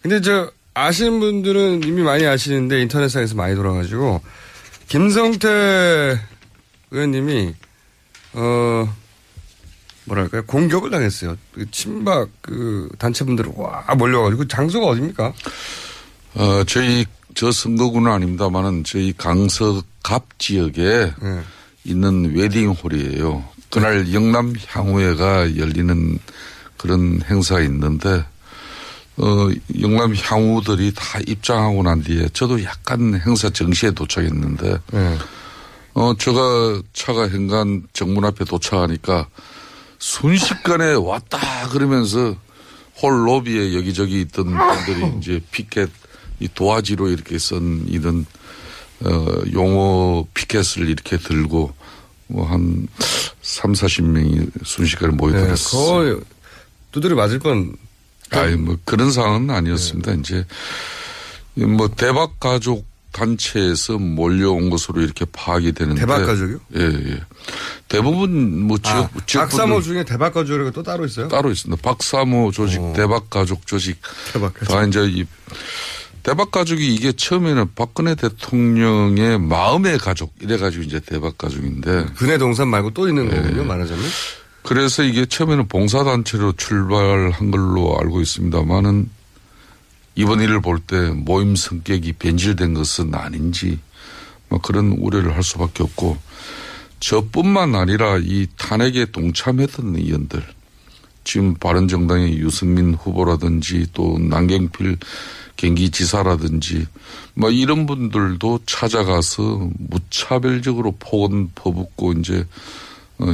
근데 아시는 분들은 이미 많이 아시는데 인터넷상에서 많이 돌아가지고 김성태 의원님이 뭐랄까요 공격을 당했어요. 친박 단체분들이 와 몰려가지고 장소가 어디입니까? 저 선거구는 아닙니다만은 저희 강서갑 지역에 있는 웨딩홀이에요. 그날 영남 향후회가 열리는 그런 행사가 있는데 영남 향후들이 다 입장하고 난 뒤에 저도 약간 행사 정시에 도착했는데 제가 차가 현관 정문 앞에 도착하니까 순식간에 왔다 그러면서 홀 로비에 여기저기 있던 분들이 이제 피켓 이 도화지로 이렇게 쓴 이런 용어 피켓을 이렇게 들고 뭐 한 30-40명이 순식간에 모여들었어요. 거의 두드려 맞을 뻔. 아니 뭐 그런 상황은 아니었습니다. 이제 뭐 대박 가족 단체에서 몰려온 것으로 이렇게 파악이 되는데. 대박 가족이요? 예. 대부분 뭐 지역 박사모 중에 대박 가족이 또 따로 있어요? 따로 있습니다. 박사모 조직, 대박 가족 조직. 다 이제 이 대박 가족이 이게 처음에는 박근혜 대통령의 마음의 가족 이래가지고 이제 대박 가족인데. 근해 동산 말고 또 있는 거군요, 말하자면. 그래서 이게 처음에는 봉사단체로 출발한 걸로 알고 있습니다만은 이번 일을 볼 때 모임 성격이 변질된 것은 아닌지 뭐 그런 우려를 할 수밖에 없고 저뿐만 아니라 이 탄핵에 동참했던 의원들 지금 바른정당의 유승민 후보라든지 또 남경필 경기지사라든지 뭐 이런 분들도 찾아가서 무차별적으로 폭언 퍼붓고 이제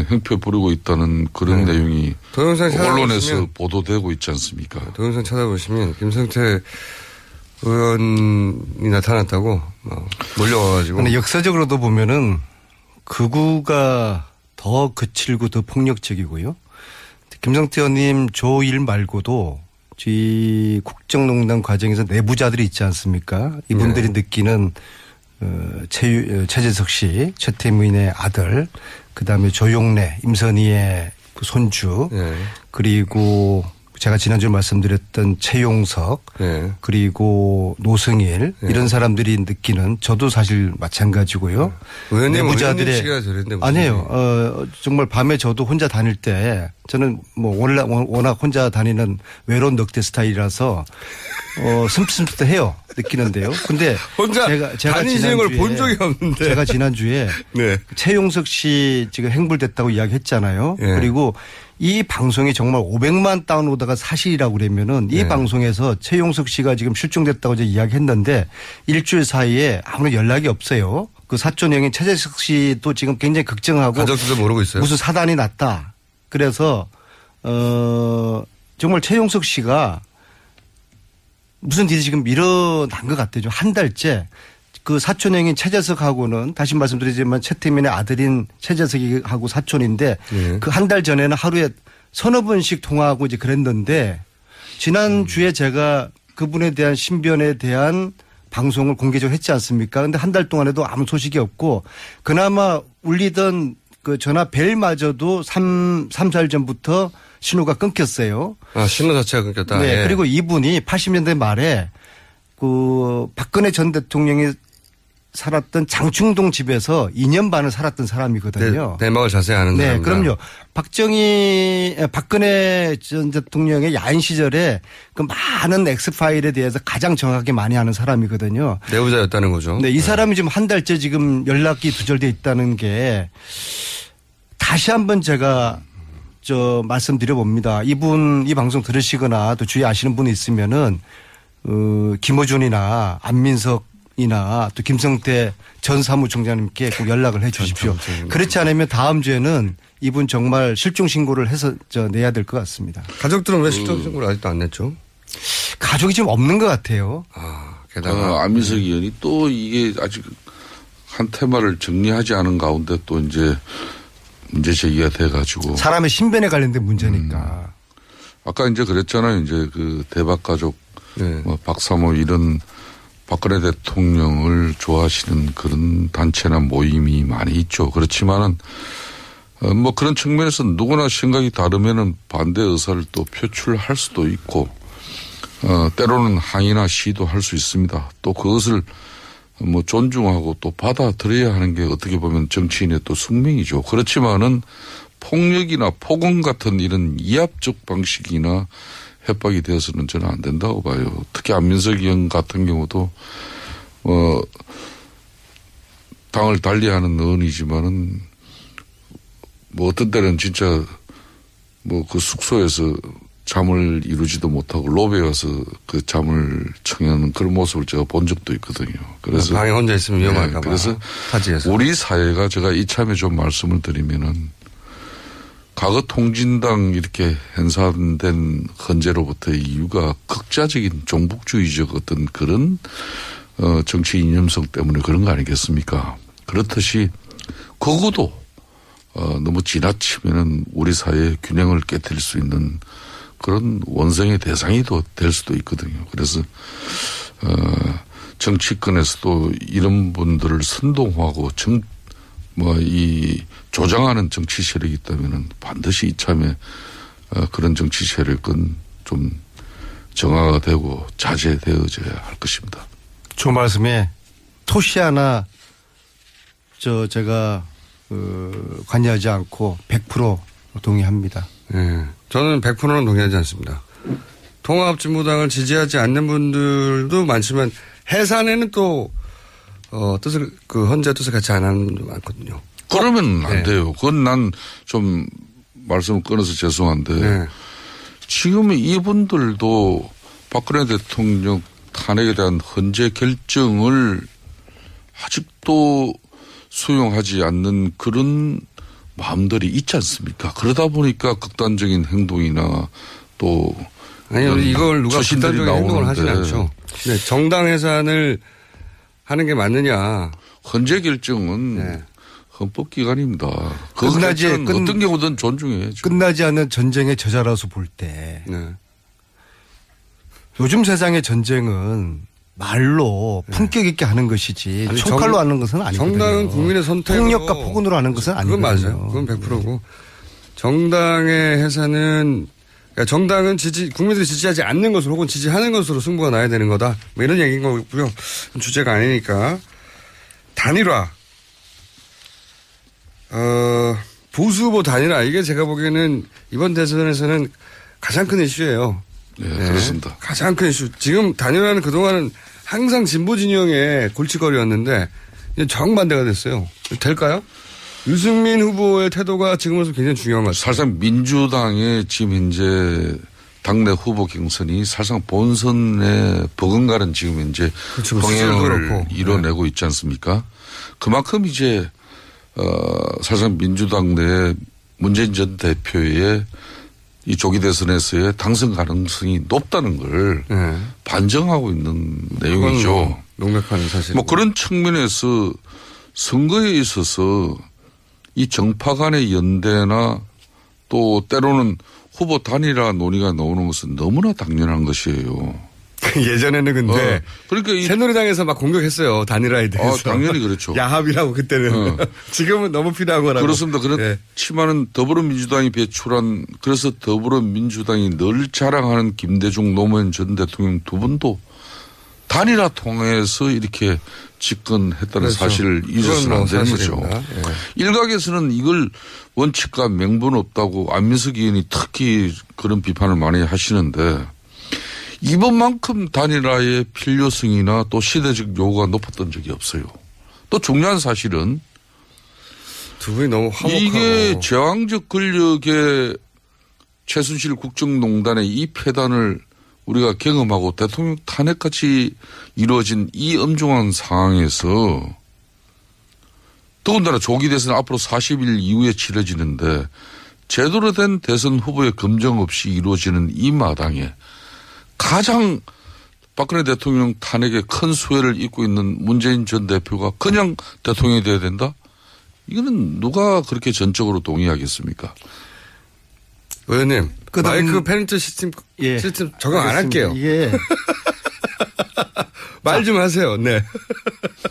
형표 부리고 있다는 그런 내용이 언론에서 보도되고 있지 않습니까? 동영상 찾아보시면 김성태 의원이 나타났다고 몰려와가지고. 근데 역사적으로도 보면은 극우가 더 거칠고 더 폭력적이고요. 김성태 의원님 조1 말고도 이 국정농단 과정에서 내부자들이 있지 않습니까? 이분들이 느끼는 최재석 씨, 최태민의 아들, 그다음에 조용래, 임선희의 그 손주, 그리고 제가 지난주에 말씀드렸던 최용석, 그리고 노승일 이런 사람들이 느끼는 저도 사실 마찬가지고요. 내부자들의 아니에요. 정말 밤에 저도 혼자 다닐 때 저는 뭐 워낙 혼자 다니는 외로운 넉대 스타일이라서 슴슴해요 느끼는데요. 근데 혼자 제가 다니시는 걸 본 적이 없는데 제가 지난주에 최용석 씨 지금 행불됐다고 이야기했잖아요. 그리고 이 방송이 정말 500만 다운로드가 사실이라고 그러면은 이 방송에서 최용석 씨가 지금 실종됐다고 이제 이야기했는데 일주일 사이에 아무런 연락이 없어요. 그 사촌 형인 최재석 씨도 지금 굉장히 걱정하고 가족들도 모르고 있어요. 무슨 사단이 났다. 그래서 정말 최용석 씨가 무슨 일이 지금 일어난 것 같아요. 한 달째. 그 사촌형인 최재석하고는 다시 말씀드리지만 최태민의 아들인 최재석이하고 사촌인데 그 한 달 전에는 하루에 서너 번씩 통화하고 이제 그랬는데 지난주에 제가 그분에 대한 신변에 대한 방송을 공개적으로 했지 않습니까? 근데 한 달 동안에도 아무 소식이 없고 그나마 울리던 그 전화 벨마저도 3-4일 전부터 신호가 끊겼어요. 신호 자체가 끊겼다. 네. 그리고 이분이 80년대 말에 그 박근혜 전 대통령이 살았던 장충동 집에서 2년 반을 살았던 사람이거든요. 내막을 자세히 아는 사람입니다. 그럼요. 박근혜 전 대통령의 야인 시절에 그 많은 엑스파일에 대해서 가장 정확하게 많이 아는 사람이거든요. 내부자였다는 거죠. 네. 이 사람이 지금 한 달째 지금 연락이 두절돼 있다는 게 다시 한번 제가 말씀드려 봅니다. 이분 이 방송 들으시거나 또 주위에 아시는 분이 있으면은 김어준이나 안민석이나 또 김성태 전 사무총장님께 꼭 연락을 해 주십시오. 그렇지 않으면 다음 주에는 이분 정말 실종 신고를 해서 내야 될 것 같습니다. 가족들은 왜 실종 신고를 아직도 안 냈죠? 가족이 지금 없는 것 같아요. 게다가 안민석 의원이 또 이게 아직 한 테마를 정리하지 않은 가운데 또 이제 문제 제기가 돼가지고 사람의 신변에 관련된 문제니까. 아까 이제 그랬잖아요. 이제 그 대박 가족, 뭐 박사모 이런 박근혜 대통령을 좋아하시는 그런 단체나 모임이 많이 있죠. 그렇지만은 뭐 그런 측면에서 누구나 생각이 다르면은 반대 의사를 또 표출할 수도 있고 때로는 항의나 시도 할 수 있습니다. 또 그것을 뭐 존중하고 또 받아들여야 하는 게 어떻게 보면 정치인의 또 숙명이죠. 그렇지만은 폭력이나 폭언 같은 이런 이합적 방식이나 협박이 되어서는 저는 안 된다고 봐요. 특히 안민석 의원 같은 경우도 당을 달리하는 의원이지만은 뭐 어떤 때는 진짜 뭐 그 숙소에서 잠을 이루지도 못하고 로비에 가서 그 잠을 청하는 그런 모습을 제가 본 적도 있거든요. 그래서 방에 혼자 있으면 위험할까 봐. 그래서 타지에서. 우리 사회가 제가 이참에 좀 말씀을 드리면은 과거 통진당 이렇게 hen사된 헌재로부터의 이유가 극자적인 종북주의적 어떤 그런 정치 이념성 때문에 그런 거 아니겠습니까? 그렇듯이 거구도 너무 지나치면은 우리 사회의 균형을 깨뜨릴 수 있는 그런 원성의 대상이 될 수도 있거든요. 그래서 정치권에서도 이런 분들을 선동하고 이 조장하는 정치 세력이 있다면은 반드시 이참에 그런 정치 세력은 좀 정화가 되고 자제되어져야 할 것입니다. 저 말씀에 토시 하나 제가 관여하지 않고 100% 동의합니다. 네. 저는 100%는 동의하지 않습니다. 통합진보당을 지지하지 않는 분들도 많지만 해산에는 또 뜻을 헌재 뜻을 같이 안 하는 분도 많거든요. 그러면 안 돼요. 그건 난 좀 말씀을 끊어서 죄송한데 네. 지금 이분들도 박근혜 대통령 탄핵에 대한 헌재 결정을 아직도 수용하지 않는 그런 마음들이 있지 않습니까? 그러다 보니까 극단적인 행동이나 또 아니요, 이걸 누가 극단적인 행동을 하진 않죠. 네, 정당 해산을 하는 게 맞느냐? 헌재 결정은 네. 헌법기관입니다. 어떤 경우든 존중해야죠. 끝나지 않는 전쟁의 저자라서 볼 때 네. 요즘 세상의 전쟁은 말로 품격 있게 하는 것이지 총칼로 하는 것은 아니거든요. 정당은 국민의 선택으로. 폭력과 폭언으로 하는 것은 아니거든요. 그건 맞아요. 그건 100%고. 정당의 해산은 그러니까 정당은 국민들이 지지하지 않는 것으로 혹은 지지하는 것으로 승부가 나야 되는 거다. 뭐 이런 얘기인 거고요. 주제가 아니니까. 단일화. 보수 후보 단일화. 이게 제가 보기에는 이번 대선에서는 가장 큰 이슈예요. 네, 그렇습니다. 가장 큰 이슈. 지금 단일화는 그동안은 항상 진보 진영의 골칫거리였는데 이제 정반대가 됐어요. 될까요? 유승민 후보의 태도가 지금으로서 굉장히 중요한 것 같아요. 사실상 민주당의 지금 현재 당내 후보 경선이 사실상 본선에 버금가는 지금 현재 그렇죠. 동행을 이뤄내고 있지 않습니까? 그만큼 이제 사실상 민주당 내 문재인 전 대표의 이 조기 대선에서의 당선 가능성이 높다는 걸 반증하고 있는 내용이죠. 명백한 사실. 뭐 그런 측면에서 선거에 있어서 이 정파 간의 연대나 또 때로는 후보 단일화 논의가 나오는 것은 너무나 당연한 것이에요. 예전에는 근데 그러니까 새누리당에서 막 공격했어요. 단일화에 대해서. 당연히 그렇죠. 야합이라고 그때는. 지금은 너무 필요하고라고. 그렇습니다. 그렇지만은 더불어민주당이 배출한 그래서 더불어민주당이 늘 자랑하는 김대중 노무현 전 대통령 두 분도 단일화 통해서 이렇게 집권했다는 그렇죠. 사실을 잊어서는 안 되는 거죠. 예. 일각에서는 이걸 원칙과 명분 없다고 안민석 의원이 특히 그런 비판을 많이 하시는데 이번만큼 단일화의 필요성이나 또 시대적 요구가 높았던 적이 없어요. 또 중요한 사실은 두 분이 너무 화목하고 이게 제왕적 권력의 최순실 국정농단의 이 폐단을 우리가 경험하고 대통령 탄핵까지 이루어진 이 엄중한 상황에서 더군다나 조기 대선 앞으로 40일 이후에 치러지는데 제대로 된 대선 후보의 검증 없이 이루어지는 이 마당에 가장 박근혜 대통령 탄핵에 큰 수혜를 입고 있는 문재인 전 대표가 그냥 대통령이 돼야 된다? 이거는 누가 그렇게 전적으로 동의하겠습니까? 의원님, 마이크 페넌트 시스템 적용 안 할게요. 예. 말 좀 하세요. 네.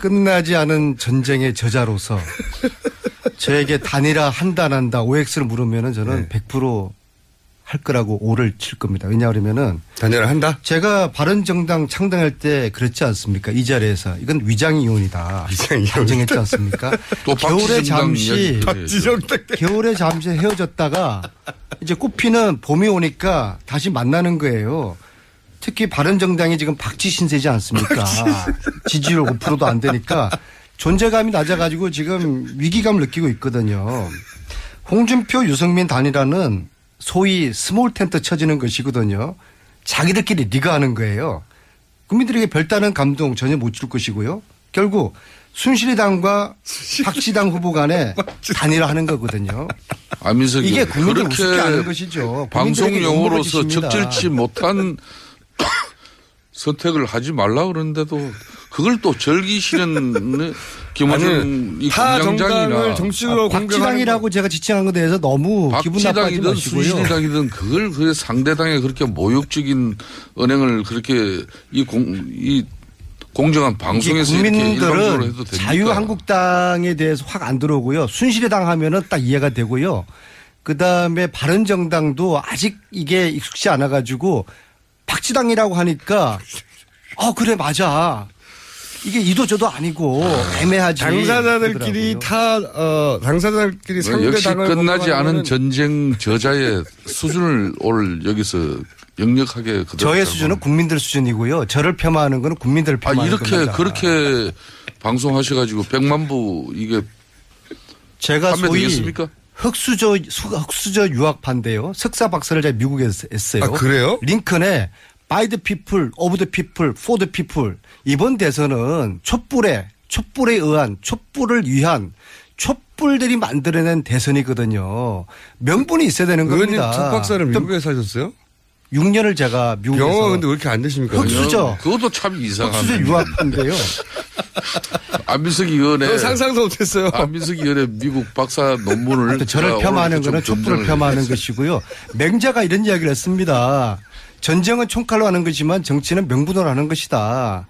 끝나지 않은 전쟁의 저자로서 저에게 단일화 한다 안 한다 OX를 물으면은 저는 100% 할 거라고 오를 칠 겁니다. 왜냐하면은 단일화 한다? 제가 바른정당 창당할 때 그랬지 않습니까? 이 자리에서 이건 위장이혼이다. 단정했지 않습니까? 또 겨울에 잠시 박지정당 헤어졌다가 이제 꽃피는 봄이 오니까 다시 만나는 거예요. 특히 바른정당이 지금 박쥐 신세지 않습니까? 지지율 5%도 안 되니까 존재감이 낮아가지고 지금 위기감을 느끼고 있거든요. 홍준표, 유승민 단일화는 소위 스몰 텐트 쳐지는 것이거든요. 자기들끼리 리그하는 거예요. 국민들에게 별다른 감동 전혀 못 줄 것이고요. 결국 순실이당과 박지당 후보 간에 단일화하는 거거든요. 안민석 이게 국민들 우습게 하는 것이죠. 방송 용어로서 적절치 못한 선택을 하지 말라 그러는데도 그걸 또 즐기시는 김원중 이 공장장이나 정치적으로 박지당이라고 제가 지칭한 것에 대해서 너무 기분 나빠하지 박지당이든 마시고요. 순실이당이든 그걸 그 상대당에 그렇게 모욕적인 언행을 그렇게 이 공정한 방송에서 이렇게 일방적으로 해도 됩니까? 자유한국당에 대해서 확 안 들어오고요. 순실이당 하면은 딱 이해가 되고요. 그다음에 바른정당도 아직 이게 익숙치 않아 가지고 박지당이라고 하니까 그래 맞아. 이게 이도저도 아니고 애매하지. 당사자들끼리 당사자들끼리 상대당을 역시 끝나지 않은 전쟁 저자의 수준을 오늘 여기서 역력하게 저의 수준은 국민들 수준이고요. 저를 폄하하는 거는 국민들을 폄하하는 이렇게 겁니다. 그렇게 방송하셔가지고 100만 부 이게 제가 소위 되겠습니까? 흑수저 유학파인데요. 석사 박사를 제가 미국에서 했어요. 아, 그래요? 링컨에 by the people, of the people, for the people. 이번 대선은 촛불에 의한 촛불을 위한 촛불들이 만들어낸 대선이거든요. 명분이 있어야 되는 의원님 겁니다. 첫 박사를 미국에서 하셨어요? 6년을 제가 미국에서. 영어가 근데 왜 이렇게 안 되십니까? 흑수저. 그것도 참 이상하네. 흑수저 유학파인데요. 안민석 의원의 상상도 못했어요. 안민석 의원의 미국 박사 논문을 저를 폄하하는 거는 촛불을 폄하하는 것이고요. 맹자가 이런 이야기를 했습니다. 전쟁은 총칼로 하는 것이지만 정치는 명분으로 하는 것이다.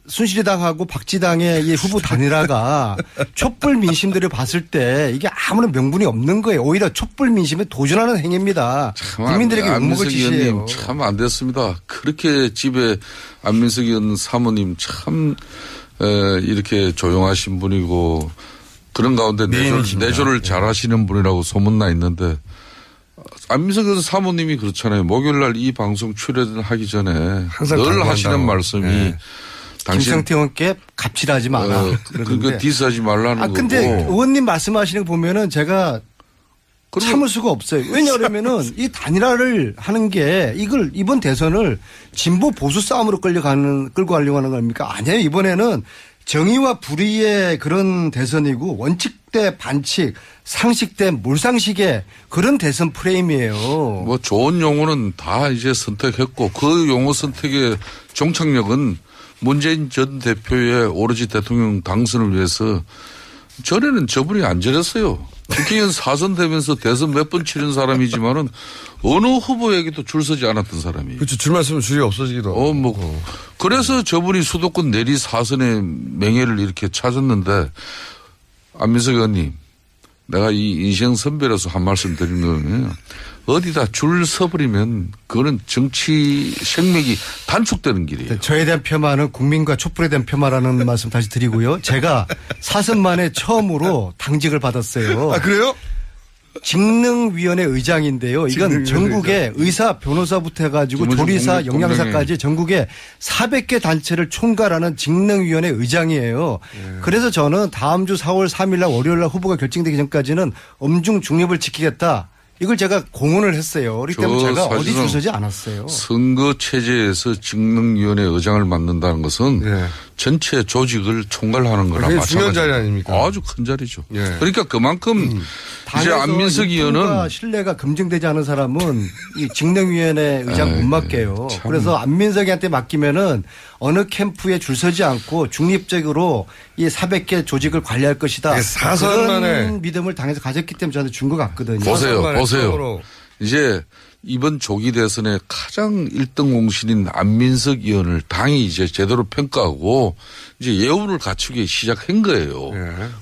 순실이당하고 박지당의 이 후보 단일화가 촛불 민심들을 봤을 때 이게 아무런 명분이 없는 거예요. 오히려 촛불 민심에 도전하는 행위입니다. 국민들에게 욕먹을 짓이에요. 참 안 됐습니다. 그렇게 집에 안민석 의원 사모님 참 이렇게 조용하신 분이고 그런 가운데 내조를 잘하시는 분이라고 소문나 있는데 안민석 의원 사모님이 그렇잖아요. 목요일 날 이 방송 출연하기 전에 항상 늘 하시는 말씀이 당신 김성태 의원께 갑질하지 마라. 그러니까 디스하지 말라는 거고. 근데 의원님 말씀하시는 거 보면은 제가 참을 수가 없어요. 왜냐하면은 이 단일화를 하는 게 이번 대선을 진보 보수 싸움으로 끌고 가려고 하는 겁니까? 아니에요. 이번에는 정의와 불의의 그런 대선이고 원칙 대 반칙, 상식 대 몰상식의 그런 대선 프레임이에요. 뭐 좋은 용어는 다 이제 선택했고 그 용어 선택의 종착역은 문재인 전 대표의 오로지 대통령 당선을 위해서 전에는 저분이 안 저랬어요. 국회의원 4선 되면서 대선 몇 번 치른 사람이지만은 어느 후보에게도 줄 서지 않았던 사람이에요. 그렇죠. 줄만 서면 줄이 없어지기도 하고. 그래서 저분이 수도권 내리 4선의 명예를 이렇게 찾았는데 안민석 의원님 내가 이 인생 선배로서 한 말씀 드리는 거는 어디다 줄 서버리면 그거는 정치 생명이 단축되는 길이에요. 저에 대한 폄하는 국민과 촛불에 대한 폄하라는 말씀 다시 드리고요. 제가 4선 만에 처음으로 당직을 받았어요. 아, 그래요? 직능위원회 의장인데요. 이건 전국에 의사, 변호사부터 해가지고 조리사, 영양사까지 전국에 400개 단체를 총괄하는 직능위원회 의장이에요. 그래서 저는 다음 주 4월 3일 날 월요일 날 후보가 결정되기 전까지는 엄중 중립을 지키겠다. 이걸 제가 공언을 했어요. 그렇기 때문에 제가 어디 줄 서지 않았어요. 선거 체제에서 직능위원회 의장을 맡는다는 것은 전체 조직을 총괄하는 거랑 마찬가지입니다. 중요한 자리 아닙니까? 아주 큰 자리죠. 그러니까 그만큼 이제 안민석 의원은 신뢰가 검증되지 않은 사람은 이 직능위원회 의장 못 맡겨요. 그래서 안민석이한테 맡기면은 어느 캠프에 줄 서지 않고 중립적으로 이 400개 조직을 관리할 것이다. 그런 믿음을 당에서 가졌기 때문에 저한테 준 것 같거든요. 보세요. 이제 이번 조기 대선의 가장 1등 공신인 안민석 의원을 당이 이제 제대로 평가하고 이제 예우를 갖추기 시작한 거예요.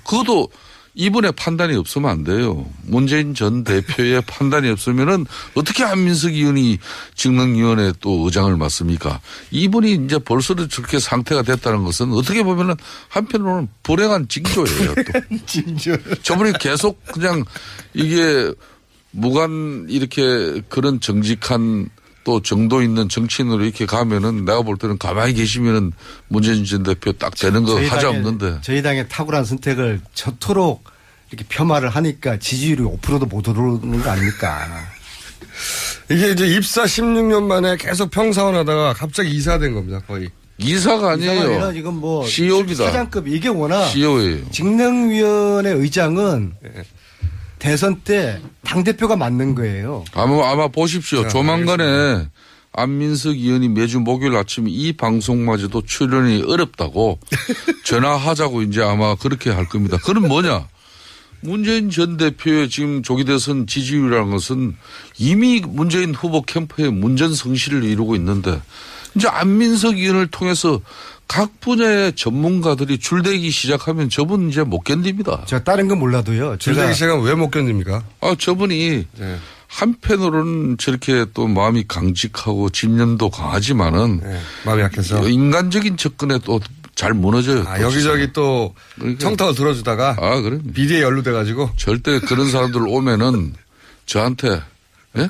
그것도 이분의 판단이 없으면 안 돼요. 문재인 전 대표의 판단이 없으면은 어떻게 안민석 의원이 직능위원회 또 의장을 맡습니까? 이분이 이제 벌써 저렇게 상태가 됐다는 것은 어떻게 보면은 한편으로는 불행한 징조예요. 또. 징조. 저분이 계속 그냥 이게 무관 이렇게 그런 정직한 또 정도 있는 정치인으로 이렇게 가면은 내가 볼 때는 가만히 계시면은 문재인 전 대표 딱 되는 거 하자 없는데. 저희 당의 탁월한 선택을 저토록 이렇게 폄하를 하니까 지지율이 5%도 못 오르는 거 아닙니까? 이게 이제 입사 16년 만에 계속 평사원 하다가 갑자기 이사된 겁니다, 거의. 이사가 아니에요. 지금 뭐 CEO입니다. 사장급 이게 워낙 CEO예요. 직능위원회 의장은 대선 때 당대표가 맡는 거예요. 아마 보십시오. 조만간에 안민석 의원이 매주 목요일 아침 이 방송마저도 출연이 어렵다고 전화하자고 이제 아마 그렇게 할 겁니다. 그건 뭐냐? 문재인 전 대표의 지금 조기 대선 지지율이라는 것은 이미 문재인 후보 캠프의 문전성시를 이루고 있는데 이제 안민석 의원을 통해서 각 분야의 전문가들이 줄대기 시작하면 저분 이제 못 견딥니다. 제가 다른 건 몰라도요. 줄대기 시작하면 왜 못 견딥니까? 저분이 네. 한편으로는 저렇게 또 마음이 강직하고 집념도 강하지만은 네. 마음이 약해서 인간적인 접근에 또 잘 무너져요. 여기저기 또 그러니까. 청탁을 들어주다가 그래. 비리에 연루돼가지고 절대 그런 사람들 오면은 저한테 예?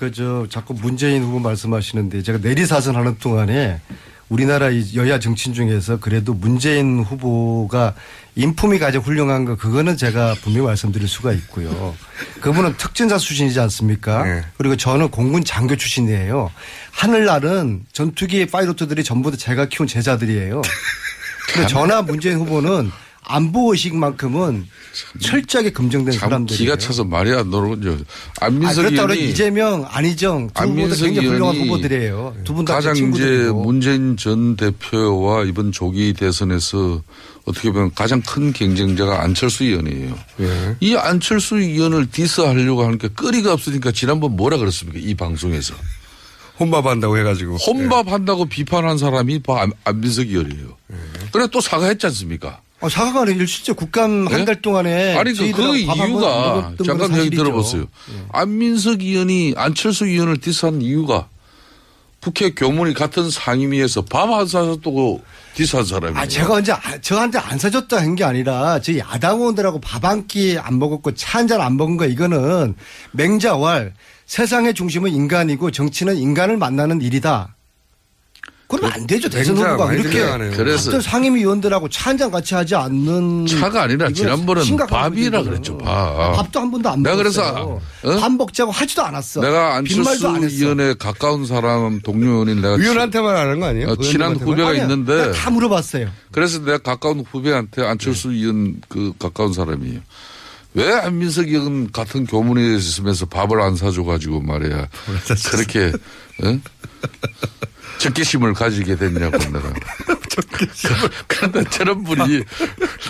자꾸 문재인 후보 말씀하시는데 제가 내리사선 하는 동안에 우리나라 여야 정치인 중에서 그래도 문재인 후보가 인품이 가장 훌륭한 거 그거는 제가 분명히 말씀드릴 수가 있고요. 그분은 특전사 수준이지 않습니까? 네. 그리고 저는 공군 장교 출신이에요. 하늘날은 전투기 파이로트들이 전부 다 제가 키운 제자들이에요. 근데 저나 문재인 후보는 안보의식만큼은 철저하게 검증된 사람들이에요. 기가 차서 말이 안 나오군요. 안민석 그렇다고 의원이 이재명, 안희정 두 분 다 굉장히 훌륭한 후보들이에요. 두 분 다 가장 이제 문재인 전 대표와 이번 조기 대선에서 어떻게 보면 가장 큰 경쟁자가 안철수 의원이에요. 예. 이 안철수 의원을 디스하려고 하는 게 거리가 없으니까 지난번 뭐라 그랬습니까? 이 방송에서. 혼밥한다고 해가지고. 혼밥한다고 비판한 사람이 안민석 의원이에요. 그래 또 사과했지 않습니까? 사과가 아니라 실제 국감 한 달 동안에 아니 그 이유가 잠깐 얘기 들어보세요. 안민석 의원이 안철수 의원을 디스한 이유가 국회 교문이 같은 상임위에서 밥 안 사줬다고 디스한 사람이에요. 제가 언제 저한테 안 사줬다 한 게 아니라 저희 야당 의원들하고 밥 한 끼 안 먹었고 차 한 잔 안 먹은 거 이거는 맹자왈 세상의 중심은 인간이고 정치는 인간을 만나는 일이다. 그러면 안 되죠. 대선 후보가 그렇게 그래서 상임위 의원들하고 차 한 잔 같이 하지 않는. 차가 아니라 지난번은 밥이라 그랬죠. 밥도 한 번도 안 먹었어요. 내가 그래서 밥 먹자고 하지도 않았어. 내가 안철수 의원에 가까운 사람 동료인 내가 의원한테만 하는 거 아니에요? 친한 후배가 있는데 다 물어봤어요. 그래서 내가 가까운 후배한테 안철수 의원 그 가까운 사람이에요. 왜 안민석 의원 같은 교문에 있으면서 밥을 안 사줘 가지고 말이야 그렇게 적개심을 가지게 됐냐고 내가. 그런데 저런 분이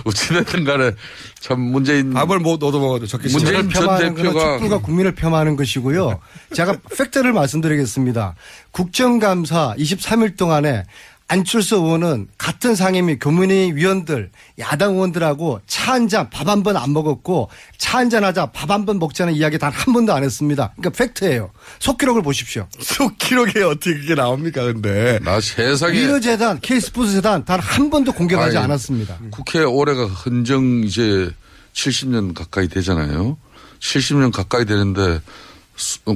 어찌됐든 간에 참 문재인 밥을 못 얻어먹어도 적개심. 문재인 전 대표가 촛불과 국민을 폄하하는 것이고요. 제가 팩트를 말씀드리겠습니다. 국정감사 23일 동안에 안철수 의원은 같은 상임위 교문위 위원들 야당 의원들하고 차 한 잔 밥 한 번 안 먹었고 차 한 잔 하자 밥 한 번 먹자는 이야기 단 한 번도 안 했습니다. 그러니까 팩트예요. 속기록을 보십시오. 속기록에 어떻게 그게 나옵니까 근데. 나 세상에. 미르재단 K스포츠재단 단 한 번도 공개하지 않았습니다. 국회 올해가 헌정 이제 70년 가까이 되잖아요. 70년 가까이 되는데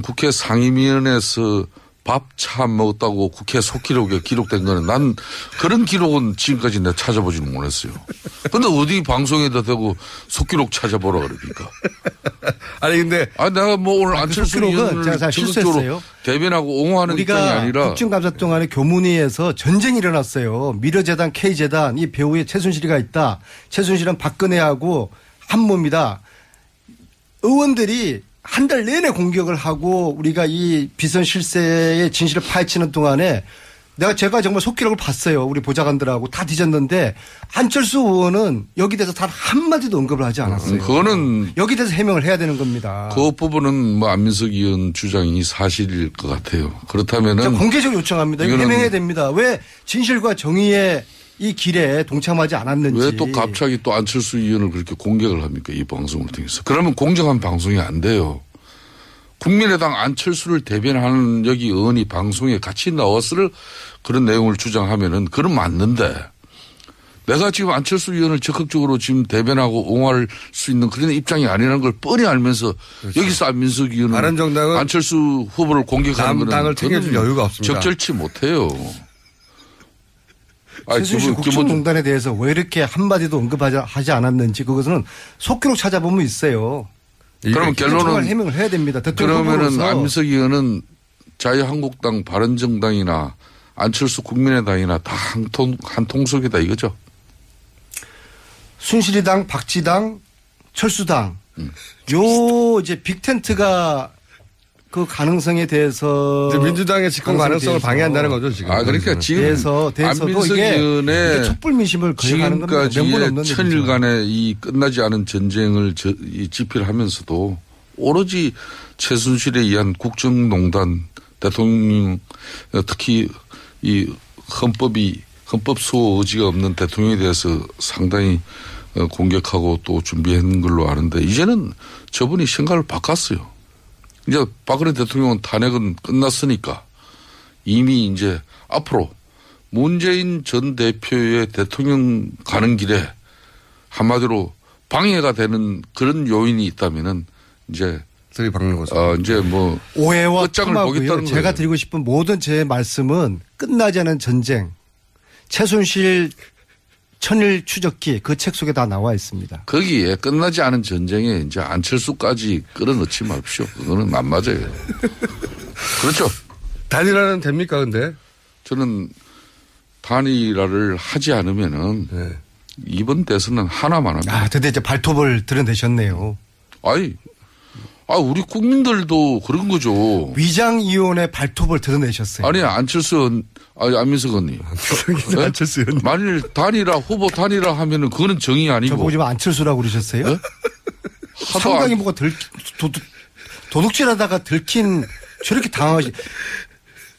국회 상임위원회에서 밥 차 안 먹었다고 국회 속기록에 기록된 거는 난 그런 기록은 지금까지 내가 찾아보지는 못했어요. 근데 어디 방송에다 대고 속기록 찾아보라 그러니까. 아니 근데. 내가 뭐 오늘 안철수 의원을 제가 실수했어요. 대변하고 옹호하는 입장이 아니라. 국정감사 동안에 교문위에서 전쟁이 일어났어요. 미르재단 K재단 이 배우에 최순실이가 있다. 최순실은 박근혜하고 한 몸이다. 의원들이 한 달 내내 공격을 하고 우리가 이 비선 실세의 진실을 파헤치는 동안에 제가 정말 속기록을 봤어요. 우리 보좌관들하고 다 뒤졌는데 안철수 의원은 여기 대해서 단 한마디도 언급을 하지 않았어요. 그거는 여기 대해서 해명을 해야 되는 겁니다. 그 부분은 뭐 안민석 의원 주장이 사실일 것 같아요. 그렇다면은 공개적으로 요청합니다. 이거 해명해야 됩니다. 왜 진실과 정의의 이 길에 동참하지 않았는지. 왜 또 갑자기 또 안철수 의원을 그렇게 공격을 합니까? 이 방송을 통해서. 그러면 공정한 방송이 안 돼요. 국민의당 안철수를 대변하는 여기 의원이 방송에 같이 나왔을 그런 내용을 주장하면은 그건 맞는데 내가 지금 안철수 의원을 적극적으로 지금 대변하고 옹호할 수 있는 그런 입장이 아니라는 걸 뻔히 알면서 그렇죠. 여기서 안민석 의원은 바른정당은 안철수 후보를 공격하는 건 당을 챙겨줄 여유가 없습니다. 적절치 못해요. 최순실 국정농단에 대해서 왜 이렇게 한마디도 언급하지 않았는지 그것은 속기록 찾아보면 있어요. 그러면 결론은 해명을 해야 됩니다. 그러면은 안민석 의원은 자유한국당, 바른정당이나 안철수 국민의당이나 다 한 통속이다 이거죠. 순실이당, 박지당, 철수당 요 이제 빅텐트가 그 가능성에 대해서 민주당의 집권 가능성을 방해한다는 거죠 지금. 그러니까 지금 대해서도 이게 촛불 민심을 거역하는 건 명분 없는 지금까지의 천일간의 이 끝나지 않은 전쟁을 집필하면서도 오로지 최순실에 의한 국정농단 대통령 특히 이 헌법 수호 의지가 없는 대통령에 대해서 상당히 공격하고 또 준비한 걸로 아는데 이제는 저분이 생각을 바꿨어요. 이제 박근혜 대통령은 탄핵은 끝났으니까 이미 이제 앞으로 문재인 전 대표의 대통령 가는 길에 한마디로 방해가 되는 그런 요인이 있다면은 이제 박는 거죠. 이제 뭐 오해와 끝장을 보겠다는 제가 거예요. 드리고 싶은 모든 제 말씀은 끝나지 않은 전쟁, 최순실 천일 추적기 그 책 속에 다 나와 있습니다. 거기에 끝나지 않은 전쟁에 이제 안철수까지 끌어넣지 마십시오. 그거는 안 맞아요. 그렇죠. 단일화는 됩니까 근데? 저는 단일화를 하지 않으면은 네. 이번 대선은 하나만 합니다. 드디어 이제 발톱을 드러내셨네요. 우리 국민들도 그런 거죠. 위장이혼의 발톱을 드러내셨어요. 아니, 안민석 언니. 안철수 의원. 만일 후보 단일화 하면은 그거는 정의 아니고. 저보고 지금 안철수라고 그러셨어요? 네? 상당히 뭐가 도둑질하다가 들킨 저렇게 당하시.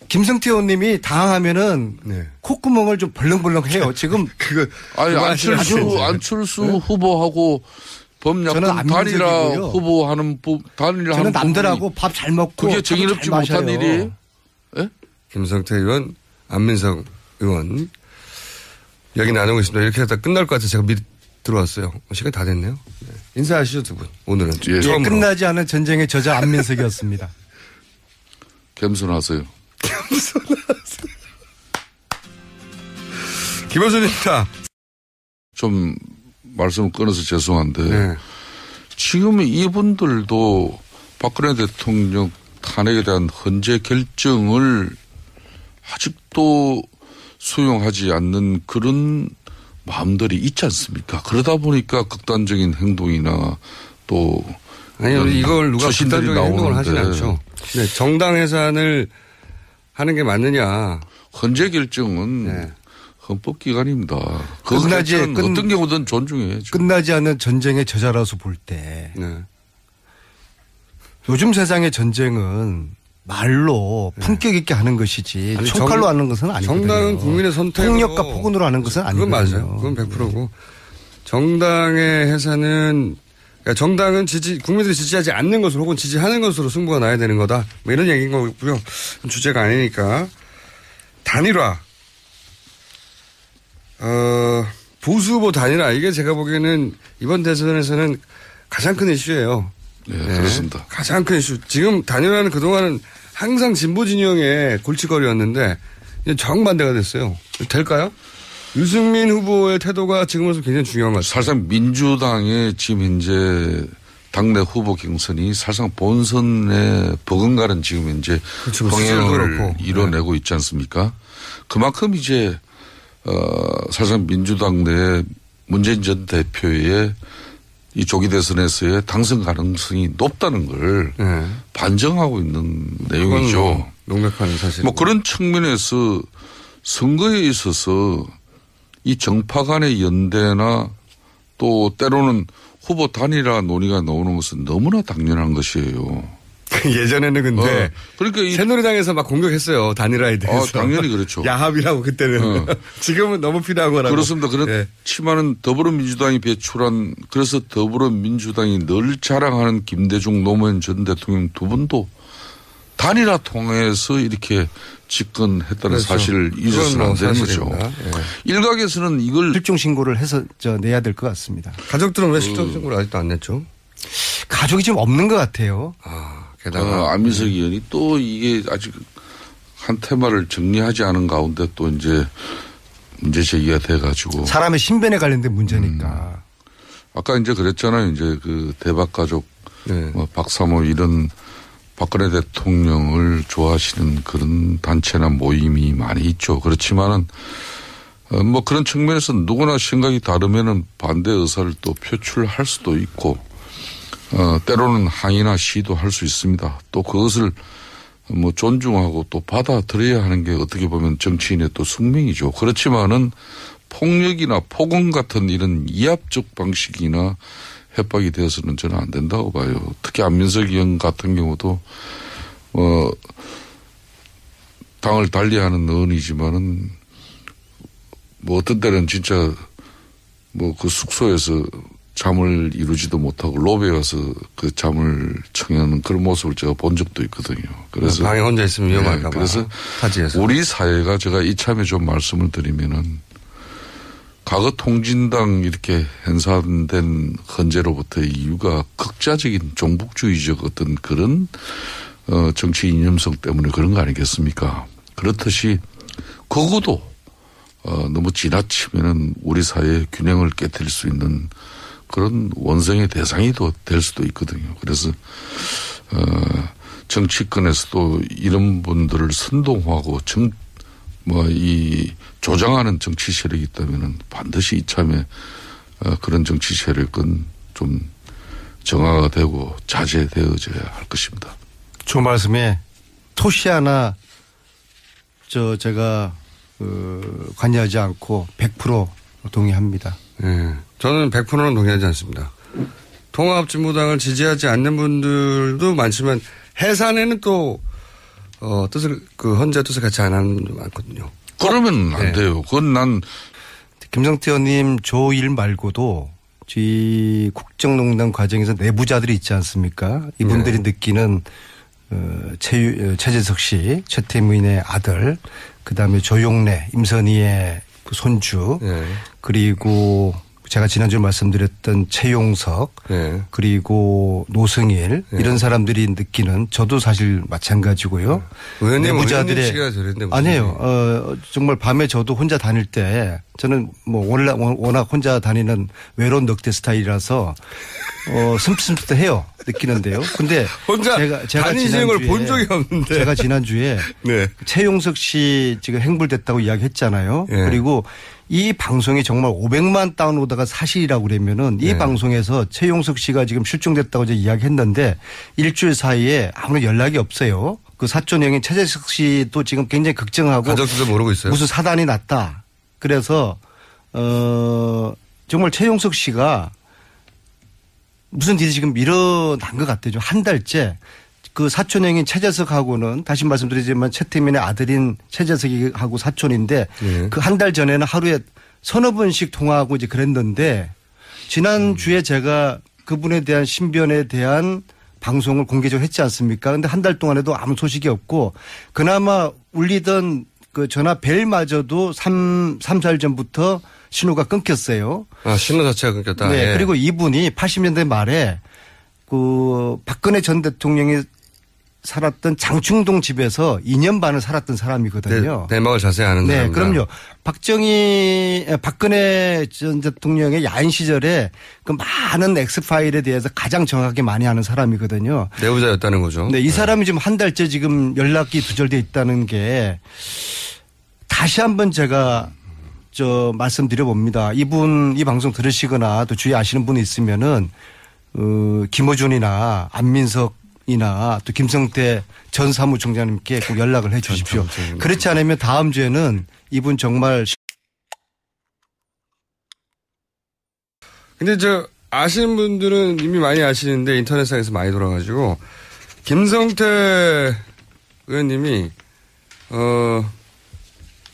김성태 의원님이 당하면은 네. 콧구멍을 좀 벌렁벌렁 해요. 지금. 안철수 후보하고 범야권 단일화 후보하는 단일화 저는 남들하고 밥 잘 먹고 그게 정의롭지 못한 일이에요. 예? 김성태 의원, 안민석 의원 여기 나누고 있습니다. 이렇게 하다 끝날 것 같아서 제가 미리 들어왔어요. 시간 다 됐네요. 네. 인사하시죠 두 분. 오늘은 처음으로. 끝나지 않은 전쟁의 저자 안민석이었습니다. 겸손하세요. 김호준입니다. 좀 말씀을 끊어서 죄송한데 네. 지금 이분들도 박근혜 대통령 탄핵에 대한 헌재 결정을 아직도 수용하지 않는 그런 마음들이 있지 않습니까? 그러다 보니까 극단적인 행동이나 또 아니요 이걸 누가 극단적인 행동을 하진 않죠. 네, 정당 해산을 하는 게 맞느냐? 헌재 결정은 네. 헌법기관입니다. 어떤 경우든 존중해야죠. 끝나지 않는 전쟁의 저자라서 볼 때 네. 요즘 세상의 전쟁은 말로 품격 있게 하는 것이지 총칼로 하는 것은 아니거든요. 정당은 국민의 선택으로. 폭력과 폭언으로 하는 것은 아니거든요. 그건 맞아요. 그건 100%고. 정당의 해산은 그러니까 정당은 국민들이 지지하지 않는 것으로 혹은 지지하는 것으로 승부가 나야 되는 거다. 뭐 이런 얘기인 거고요. 주제가 아니니까. 단일화. 보수 후보 단일화. 이게 제가 보기에는 이번 대선에서는 가장 큰 이슈예요. 네, 그렇습니다. 가장 큰 이슈. 지금 단일화는 그동안은 항상 진보 진영의 골칫거리였는데 이제 정반대가 됐어요. 될까요? 유승민 후보의 태도가 지금으로서 굉장히 중요한 것 같아요. 사실상 민주당의 지금 현재 당내 후보 경선이 사실상 본선에 버금가는 지금 현재 그렇죠. 병행을 이뤄내고 있지 않습니까? 그만큼 이제 사실상 민주당 내 문재인 전 대표의 이 조기 대선에서의 당선 가능성이 높다는 걸 반증하고 있는 내용이죠. 명백한 사실. 뭐 그런 측면에서 선거에 있어서 이 정파 간의 연대나 또 때로는 후보 단일화 논의가 나오는 것은 너무나 당연한 것이에요. 예전에는 근데 그러니까 새누리당에서 막 공격했어요. 단일화에 대해서. 당연히 그렇죠. 야합이라고 그때는. 지금은 너무 필요하거나. 그렇습니다. 그렇지만은 더불어민주당이 배출한 그래서 더불어민주당이 늘 자랑하는 김대중 노무현 전 대통령 두 분도 단일화 통해서 이렇게 집권했다는 그렇죠. 사실을 잊어서는 안 되는 거죠. 예. 일각에서는 이걸 실종 신고를 해서 내야 될 것 같습니다. 가족들은 왜 실종 신고를 아직도 안 냈죠? 가족이 지금 없는 것 같아요. 게다가 안민석 의원이 또 이게 아직 한 테마를 정리하지 않은 가운데 또 이제 문제 제기가 돼가지고 사람의 신변에 관련된 문제니까. 아까 이제 그랬잖아요. 이제 그 대박 가족, 네. 박사모 이런 박근혜 대통령을 좋아하시는 그런 단체나 모임이 많이 있죠. 그렇지만은 뭐 그런 측면에서 누구나 생각이 다르면은 반대 의사를 또 표출할 수도 있고 때로는 항의나 시도 할 수 있습니다. 또 그것을 뭐 존중하고 또 받아들여야 하는 게 어떻게 보면 정치인의 또 숙명이죠. 그렇지만은 폭력이나 폭언 같은 이런 이합적 방식이나 협박이 되어서는 저는 안 된다고 봐요. 특히 안민석 의원 같은 경우도 당을 달리하는 의원이지만은 뭐 어떤 때는 진짜 뭐 그 숙소에서 잠을 이루지도 못하고 로비에 와서 그 잠을 청하는 그런 모습을 제가 본 적도 있거든요. 그래서 방에 혼자 있으면 위험할까 봐. 그래서 타지에서. 우리 사회가 제가 이참에 좀 말씀을 드리면은 과거 통진당 이렇게 hen사된 헌재로부터의 이유가 극자적인 종북주의적 어떤 그런 정치 이념성 때문에 그런 거 아니겠습니까? 그렇듯이 거구도 너무 지나치면은 우리 사회의 균형을 깨뜨릴 수 있는 그런 원성의 대상이 될 수도 있거든요. 그래서 정치권에서도 이런 분들을 선동하고 이 조장하는 정치 세력이 있다면은 반드시 이참에 그런 정치 세력은 좀 정화가 되고 자제되어져야 할 것입니다. 좋은 말씀에 토시 하나 제가 관여하지 않고 100% 동의합니다. 네. 저는 100%는 동의하지 않습니다. 통합진보당을 지지하지 않는 분들도 많지만 해산에는 또 헌재 뜻을 같이 안 하는 분도 많거든요. 그러면 안 돼요. 그건 김성태 의원님 조1 말고도 이 국정농단 과정에서 내부자들이 있지 않습니까? 이분들이 느끼는 최재석 씨, 최태민의 아들, 그다음에 조용래, 임선희의 그 손주, 그리고 제가 지난주에 말씀드렸던 최용석, 그리고 노승일 이런 사람들이 느끼는 저도 사실 마찬가지고요. 내부자들의 아니에요. 정말 밤에 저도 혼자 다닐 때 저는 뭐 워낙 혼자 다니는 외로운 넉대 스타일이라서 슴슴해요. 느끼는데요. 근데 혼자 제가 다니시는 걸 본 적이 없는데 제가 지난주에 최용석 씨 지금 행불됐다고 이야기했잖아요. 그리고 이 방송이 정말 500만 다운로드가 사실이라고 그러면은 이 방송에서 최용석 씨가 지금 실종됐다고 이제 이야기했는데 일주일 사이에 아무런 연락이 없어요. 그 사촌 형인 최재석 씨도 지금 굉장히 걱정하고 가족들도 모르고 있어요. 무슨 사단이 났다. 그래서 정말 최용석 씨가 무슨 일이 지금 일어난 것 같아요. 한 달째. 그 사촌형인 최재석하고는 다시 말씀드리지만 최태민의 아들인 최재석이하고 사촌인데 그 한 달 전에는 하루에 서너 번씩 통화하고 이제 그랬는데 지난주에 제가 그분에 대한 신변에 대한 방송을 공개적으로 했지 않습니까? 근데 한 달 동안에도 아무 소식이 없고 그나마 울리던 그 전화 벨마저도 4일 전부터 신호가 끊겼어요. 신호 자체가 끊겼다. 네. 그리고 이분이 80년대 말에 그 박근혜 전 대통령이 살았던 장충동 집에서 2년 반을 살았던 사람이거든요. 내막을 자세히 아는 사람입니다. 그럼요. 박근혜 전 대통령의 야인 시절에 그 많은 엑스파일에 대해서 가장 정확하게 많이 아는 사람이거든요. 내부자였다는 거죠. 네. 이 사람이 지금 한 달째 지금 연락이 두절돼 있다는 게 다시 한번 제가 말씀드려 봅니다. 이 방송 들으시거나 또 주위에 아시는 분이 있으면은 김어준이나 안민석이나 또 김성태 전 사무총장님께 꼭 연락을 해 주십시오. 그렇지 않으면 다음 주에는 이분 정말. 근데 아시는 분들은 이미 많이 아시는데 인터넷상에서 많이 돌아가지고 김성태 의원님이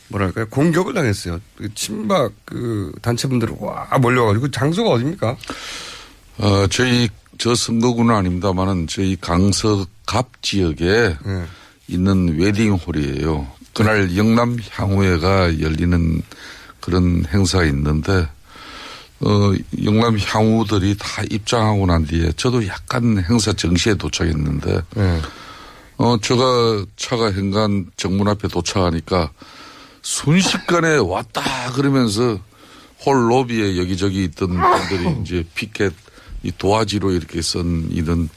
뭐랄까요, 공격을 당했어요. 그 친박 그 단체분들이 와 몰려가지고. 장소가 어디입니까? 저 선거구는 아닙니다만은 저희 강서갑 지역에 있는 웨딩홀이에요. 그날 영남 향후회가 열리는 그런 행사가 있는데 영남 향후들이 다 입장하고 난 뒤에 저도 약간 행사 정시에 도착했는데 제가 차가 현관 정문 앞에 도착하니까 순식간에 왔다 그러면서 홀 로비에 여기저기 있던 분들이 이제 피켓 이 도화지로 이렇게 쓴 이런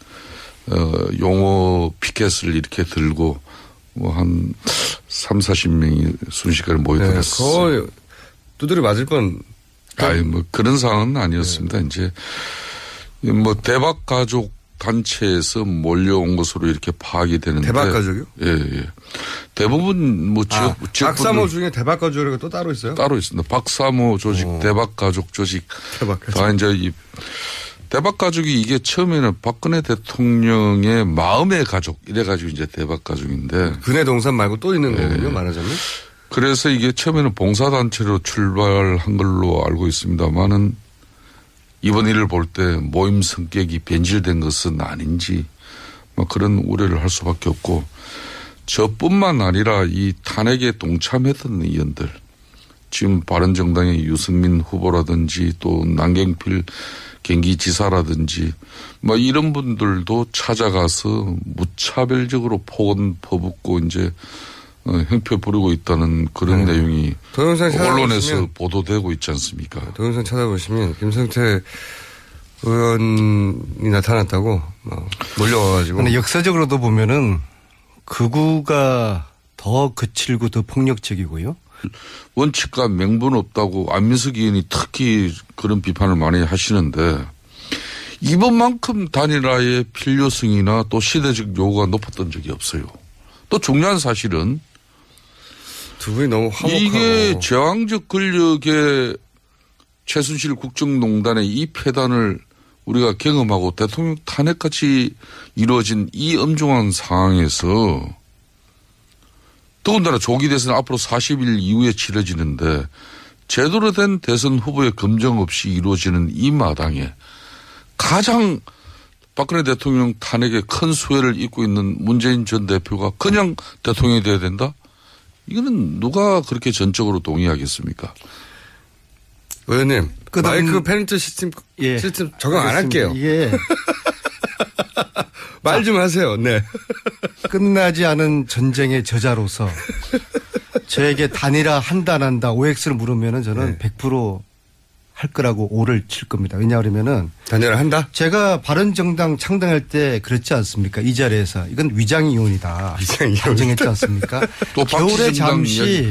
용어 피켓을 이렇게 들고 뭐 한 30-40명이 순식간에 모여들었어요. 거의 두드려 맞을 뻔. 아니 뭐 그런 상황은 아니었습니다. 이제 뭐 대박 가족 단체에서 몰려온 것으로 이렇게 파악이 되는데. 대박 가족이요? 예. 대부분 뭐 지역 박사모 중에 대박 가족이 또 따로 있어요? 따로 있습니다. 박사모 조직, 대박 가족 조직. 다 이제 이 대박 가족이 이게 처음에는 박근혜 대통령의 마음의 가족 이래가지고 이제 대박 가족인데. 근해 동산 말고 또 있는 거군요, 말하자면. 그래서 이게 처음에는 봉사단체로 출발한 걸로 알고 있습니다만은 이번 일을 볼 때 모임 성격이 변질된 것은 아닌지 뭐 그런 우려를 할 수밖에 없고 저뿐만 아니라 이 탄핵에 동참했던 의원들 지금 바른정당의 유승민 후보라든지 또 남경필 경기지사라든지 뭐 이런 분들도 찾아가서 무차별적으로 폭언 퍼붓고 이제 형표 부리고 있다는 그런 내용이 언론에서 보도되고 있지 않습니까? 동영상 찾아보시면 김성태 의원이 나타났다고 몰려와가지고. 근데 역사적으로도 보면은 극우가 더 거칠고 더 폭력적이고요. 원칙과 명분 없다고 안민석 의원이 특히 그런 비판을 많이 하시는데 이번만큼 단일화의 필요성이나 또 시대적 요구가 높았던 적이 없어요. 또 중요한 사실은 두 분이 너무 화목하고. 이게 제왕적 권력의 최순실 국정농단의 이 폐단을 우리가 경험하고 대통령 탄핵같이 이루어진 이 엄중한 상황에서 더군다나 조기 대선 앞으로 40일 이후에 치러지는데 제대로 된 대선 후보의 검증 없이 이루어지는 이 마당에 가장 박근혜 대통령 탄핵에 큰 수혜를 입고 있는 문재인 전 대표가 그냥 대통령이 돼야 된다? 이거는 누가 그렇게 전적으로 동의하겠습니까? 의원님, 마이크 페넌트 시스템 적용 안 할게요. 예. 말 좀 하세요. 네. 끝나지 않은 전쟁의 저자로서 저에게 단일화 한다 안 한다 OX를 물으면은 저는 100% 할 거라고 O를 칠 겁니다. 왜냐하면은 단일화 한다? 제가 바른정당 창당할 때 그랬지 않습니까? 이 자리에서 이건 위장이혼이다. 단정했지 않습니까? 또 겨울에 잠시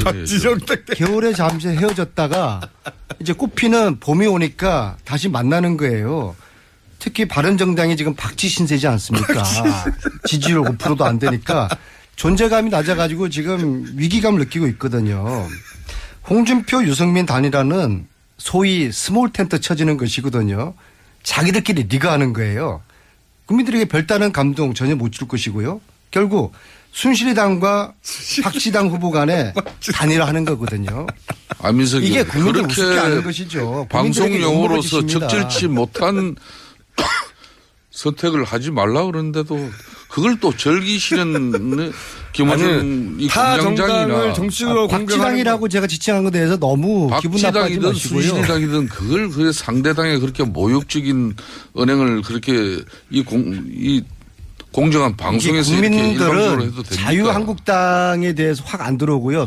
겨울에 잠시 헤어졌다가 이제 꽃피는 봄이 오니까 다시 만나는 거예요. 특히 바른정당이 지금 박쥐 신세지 않습니까? 지지율 5%도 안 되니까 존재감이 낮아가지고 지금 위기감을 느끼고 있거든요. 홍준표, 유승민 단일화는 소위 스몰 텐트 쳐지는 것이거든요. 자기들끼리 리그하는 거예요. 국민들에게 별다른 감동 전혀 못 줄 것이고요. 결국 순실이당과 박씨당 후보 간에 단일화하는 거거든요. 안민석 이게 국민들 우습게 아는 것이죠. 방송용으로서 적절치 못한 선택을 하지 말라 그러는데도 그걸 또 즐기시는 김원중 이 공장장이나 정치적으로 박지당이라고 제가 지칭한 것에 대해서 너무 기분 나빠하지 마시고요. 순실이당이든 그걸 상대당에 그렇게 모욕적인 언행을 그렇게 이 공정한 방송에서 이렇게 일방적으로 해도 됩니까? 자유한국당에 대해서 확 안 들어오고요.